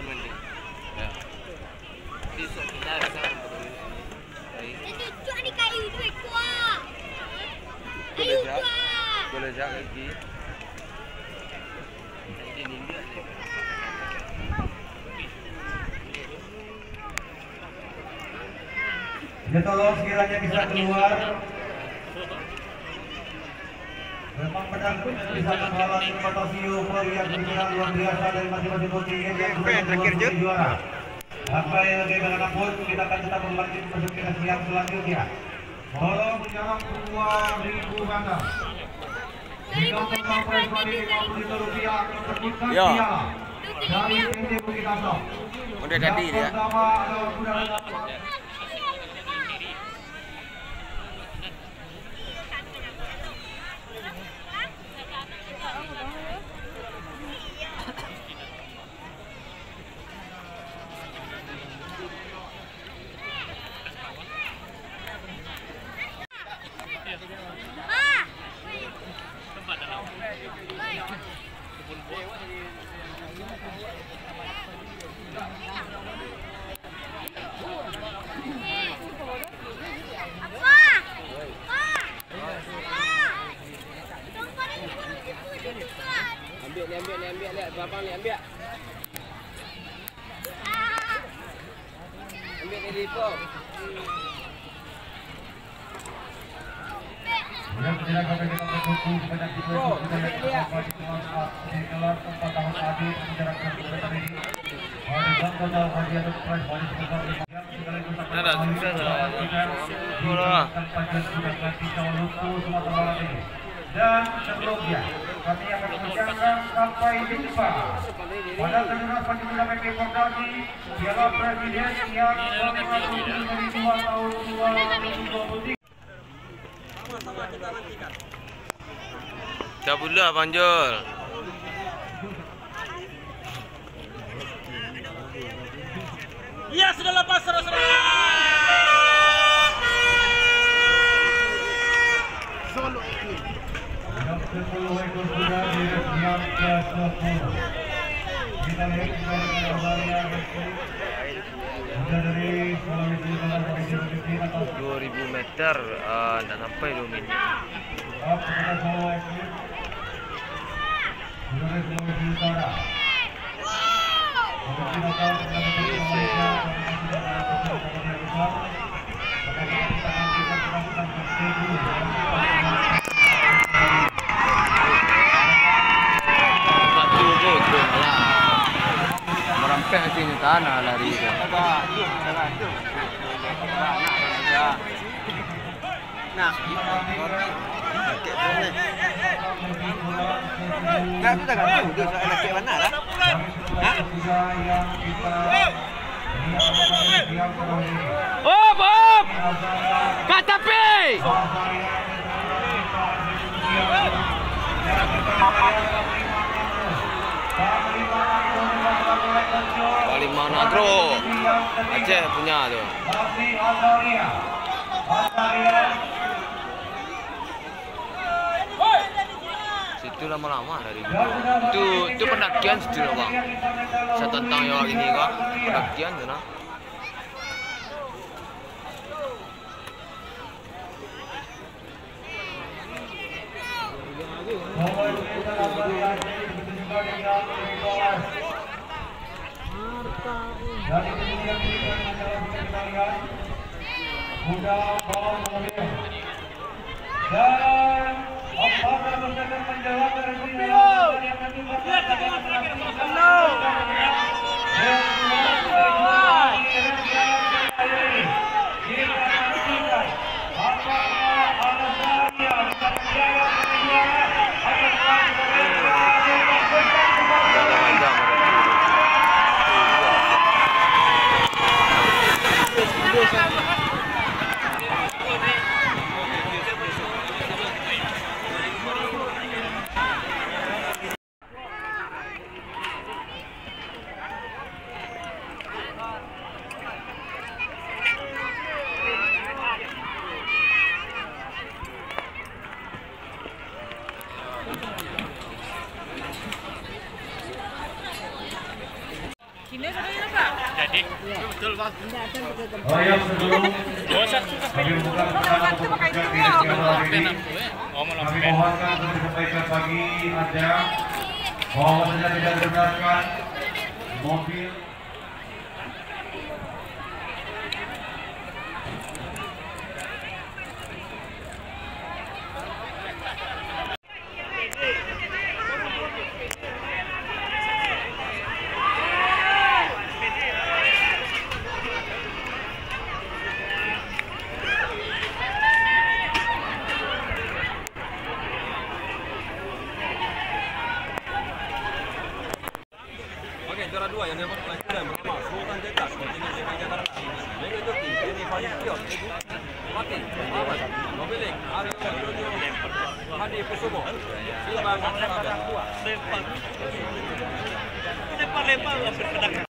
mending. Ya. Besok kita bisa berdua. Cuak ni kayu duit kuat. Boleh jak. Boleh jak lagi. Nanti ni dia ni. Ya tolong sekiranya bisa keluar. Memang benar bisa menghalangi rotasi euforia yang bergerak luar biasa dari masing-masing kontingen yang sudah juara. Apa yang bagaimanapun kita akan tetap membantu masuk ke siang selanjutnya. Tolong menyerang 2.000 meter. Jika total prize money Rp50.000 akan terbitkan piala dari PT Bukit Asam. Udah tadi dia. Pertama adalah kuda. Ambil lihat babang ni ambil. Ambil dari depo. Yang menjaga bagi buku kepada kita sudah yang bagi kelar tempat tahun tadi menjalankan kegiatan ini. Hari total hadiah untuk prize money sebesar RM5 Ada susah lah. Bola. Tanpa sudah ganti tahun Luku Sumatera Barat ini. Dan sebelumnya kami akan mengucapkan sampai jumpa pada kejuaraan penjumlah PP Kordasi Piala Presiden yang ke-52 tahun 2023. Sama-sama kita nantikan. Dah pula Abang Jol. Ya, sudah lepas saudara-saudara. Solo ini. Yang ke-10 ekor kuda yang ke-10. Kita lihat kembali ke Australia. Sudah dari Sulawesi Selatan sampai di atas 2000 meter tak sampai 2 minit. kepada Solo ekor. Sudah dari Sulawesi Utara. Untuk Natal kepada Malaysia Merampek sini tanah lari dia. Nah. Nah, tu tak tahu dia soal laki mana lah. Ha? Op, op! Kat tepi! Paling mana bro? Aceh punya tu. Situ lama-lama dari itu pendakian situ lah bang. Saya tentang yang ini kak pendakian tu nak. Dari kemudian berikan dalam kita lihat kuda bawang mobil dan apakah berjalan menjawab dari sini yang sini sebenarnya Pak. Jadi, betul Pak. Oh ya, sebelum kami buka pertama untuk pekerjaan di awal ini, kami mohonkan untuk disampaikan bagi Anda bahwasanya tidak dibenarkan mobil juara 2 yang dapat pelajaran pertama Sultan Jekas kontingen DKI Jakarta Mega Joki Denny Fahitkion Mati Ahmad Mobilik Aryo Widodo Hadi Kusumo Silbang Lempar